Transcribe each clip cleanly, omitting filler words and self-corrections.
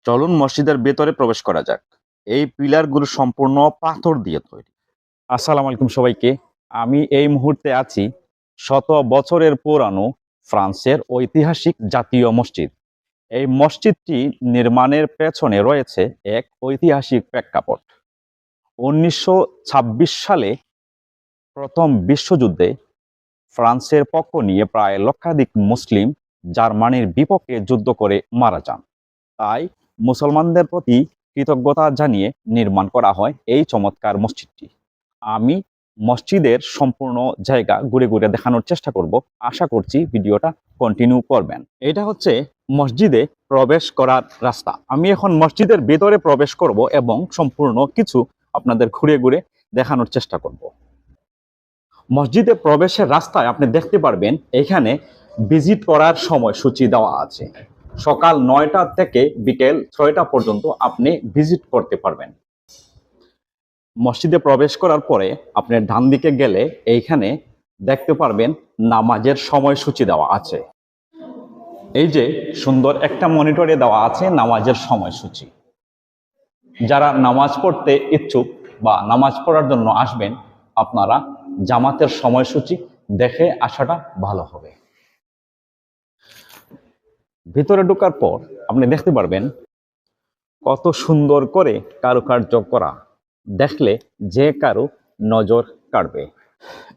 চলুন মসজিদের ভেতরে প্রবেশ করা যাক। এই পিলারগুলো সম্পূর্ণ পাথর দিয়ে তৈরি। আসসালামু আলাইকুম সবাইকে। আমি এই মুহূর্তে আছি শত বছরের পুরানো ফ্রান্সের ঐতিহাসিক জাতীয় মসজিদ। এই মসজিদটি নির্মাণের পেছনে রয়েছে এক ঐতিহাসিক প্রেক্ষাপট। 1926 সালে প্রথম বিশ্বযুদ্ধে ফ্রান্সের পক্ষ নিয়ে প্রায় লক্ষাধিক মুসলিম জার্মানির বিপক্ষে যুদ্ধ করে মারা যান। তাই মুসলমানদের প্রতি কৃতজ্ঞতা জানিয়ে নির্মাণ করা হয় এই চমৎকার মসজিদটি। আমি মসজিদের সম্পূর্ণ জায়গা ঘুরে ঘুরে দেখানোর চেষ্টা করব। আশা করছি ভিডিওটা কন্টিনিউ করবেন। এটা হচ্ছে মসজিদে প্রবেশ করার রাস্তা। আমি এখন মসজিদের ভেতরে প্রবেশ করব এবং সম্পূর্ণ কিছু আপনাদের ঘুরে ঘুরে দেখানোর চেষ্টা করব। মসজিদে প্রবেশের রাস্তায় আপনি দেখতে পারবেন এখানে ভিজিট করার সময়সূচি দেওয়া আছে। সকাল 9টা থেকে বিকেল 6টা পর্যন্ত আপনি ভিজিট করতে পারবেন। মসজিদে প্রবেশ করার পরে আপনি ডান দিকে গেলে এইখানে দেখতে পারবেন নামাজের সময়সূচি দেওয়া আছে। এই যে সুন্দর একটা মনিটরে দেওয়া আছে নামাজের সময়সূচি। যারা নামাজ পড়তে ইচ্ছুক বা নামাজ পড়ার জন্য আসবেন, আপনারা জামাতের সময়সূচি দেখে আসাটা ভালো হবে। ভিতরে ঢোকার পর আপনি দেখতে পারবেন কত সুন্দর করে কারুকার্য করা, দেখলে যে কারো নজর কাড়বে।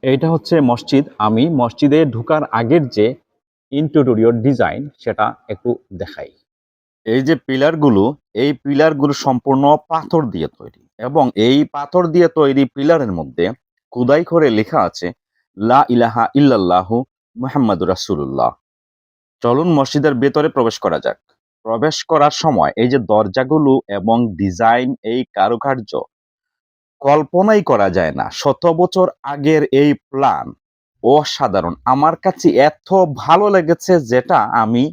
এইটা হচ্ছে মসজিদ। আমি মসজিদে ঢোকার আগের যে ইন্টেরিয়র ডিজাইন সেটা একটু দেখাই। এই যে পিলারগুলো, এই পিলারগুলো সম্পূর্ণ পাথর দিয়ে তৈরি এবং এই পাথর দিয়ে তৈরি পিলারের মধ্যে খোদাই করে লেখা আছে লা ইলাহা ইল্লাল্লাহু মুহাম্মাদুর রাসূলুল্লাহ। চলুন মসজিদের ভেতরে প্রবেশ করা যাক। প্রবেশ করার সময় এই যে দরজাগুলো এবং ডিজাইন, এই কারুকার্য কল্পনাই করা যায় না। শত বছর আগের এই প্ল্যান অসাধারণ। আমার কাছে এত ভালো লেগেছে যেটা আমি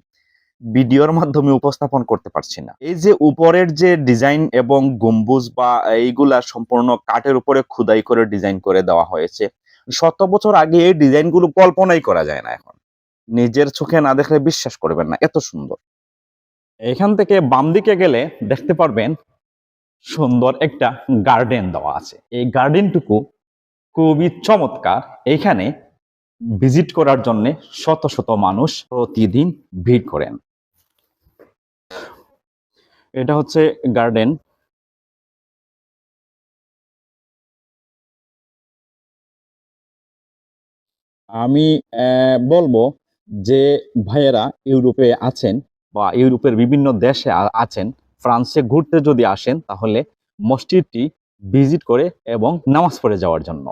ভিডিওর মাধ্যমে উপস্থাপন করতে পারছি না। এই যে উপরের যে ডিজাইন এবং গম্বুজ বা এইগুলা সম্পূর্ণ কাঠের উপরে খোদাই করে ডিজাইন করে দেওয়া হয়েছে। শত বছর আগে এই ডিজাইনগুলো কল্পনাই করা যায় না। এখন নিজের চোখে না দেখলে বিশ্বাস করবেন না, এত সুন্দর। এখান থেকে বাম দিকে গেলে দেখতে পারবেন সুন্দর একটা গার্ডেন দেওয়া আছে। এই গার্ডেনটুকু খুবই চমৎকার। এখানে ভিজিট করার জন্য শত শত মানুষ প্রতিদিন ভিড় করেন। এটা হচ্ছে গার্ডেন। আমি বলবো যে ভাইয়েরা ইউরোপে আছেন বা ইউরোপের বিভিন্ন দেশে আছেন, ফ্রান্সে ঘুরতে যদি আসেন তাহলে মসজিদটি ভিজিট করে এবং নামাজ পড়ে যাওয়ার জন্য।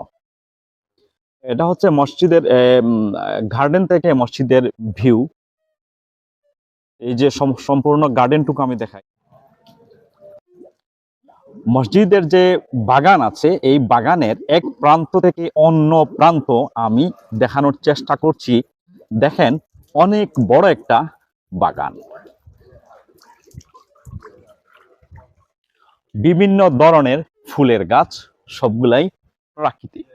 এটা হচ্ছে মসজিদের গার্ডেন থেকে মসজিদের ভিউ। এই যে সম্পূর্ণ গার্ডেনটুকু আমি দেখাই। মসজিদের যে বাগান আছে, এই বাগানের এক প্রান্ত থেকে অন্য প্রান্ত আমি দেখানোর চেষ্টা করছি। দেখেন অনেক বড় একটা বাগান, বিভিন্ন ধরনের ফুলের গাছ, সবগুলাই প্রাকৃতিক।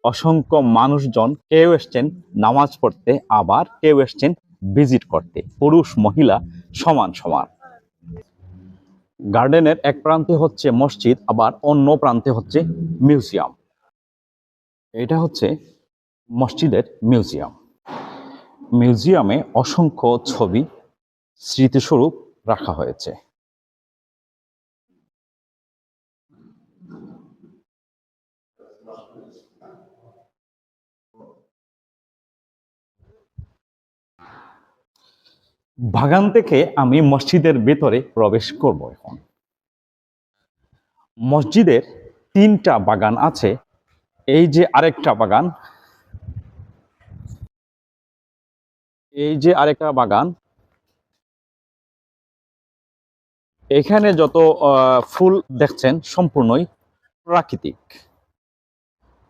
অসংখ্য মানুষজন, কেউ এসছেন নামাজ পড়তে, আবার কেউ এসছেন ভিজিট করতে। পুরুষ মহিলা সমান সমান। গার্ডেনের এক প্রান্তে হচ্ছে মসজিদ, আবার অন্য প্রান্তে হচ্ছে মিউজিয়াম। এটা হচ্ছে মসজিদের মিউজিয়াম। মিউজিয়ামে অসংখ্য ছবি স্মৃতিস্বরূপ রাখা হয়েছে। বাগান থেকে আমি মসজিদের ভেতরে প্রবেশ করব। এখন মসজিদের 3টা বাগান আছে। এই যে আরেকটা বাগান, এই যে আরেকটা বাগান। এখানে যত ফুল দেখছেন সম্পূর্ণই প্রাকৃতিক।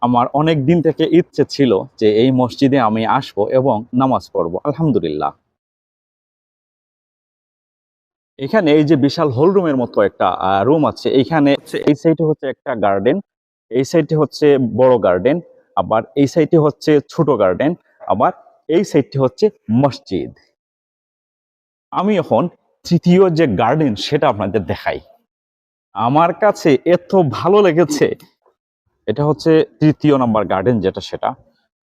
আমার অনেক দিন থেকে ইচ্ছে ছিল যে এই মসজিদে আমি আসব এবং নামাজ পড়ব। আলহামদুলিল্লাহ। এখানে এই যে বিশাল হল রুমের মতো একটা রুম আছে। এইখানে এই সাইডে হচ্ছে একটা গার্ডেন, এই সাইডে হচ্ছে বড় গার্ডেন, আবার এই সাইডে হচ্ছে ছোট গার্ডেন, আবার এই সাইডটি হচ্ছে মসজিদ। আমি এখন তৃতীয় যে গার্ডেন সেটা আপনাদের দেখাই। আমার কাছে এত ভালো লেগেছে, এটা হচ্ছে তৃতীয় নাম্বার গার্ডেন যেটা সেটা।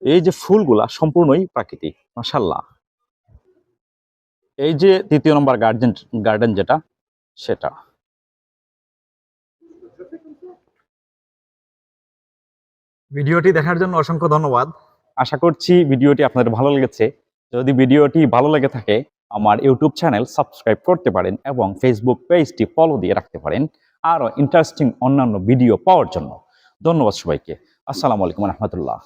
এই যে ফুলগুলা সম্পূর্ণই প্রাকৃতিক, মাশাআল্লাহ। এই যে তৃতীয় নম্বর গার্ডেন যেটা সেটা। ভিডিওটি দেখার জন্য অসংখ্য ধন্যবাদ। আশা করছি ভিডিওটি আপনাদের ভালো লেগেছে। যদি ভিডিওটি ভালো লেগে থাকে আমার ইউটিউব চ্যানেল সাবস্ক্রাইব করতে পারেন এবং ফেসবুক পেজটি ফলো দিয়ে রাখতে পারেন আরও ইন্টারেস্টিং অন্যান্য ভিডিও পাওয়ার জন্য। ধন্যবাদ সবাইকে। আসসালামু আলাইকুম রহমতুল্লাহ।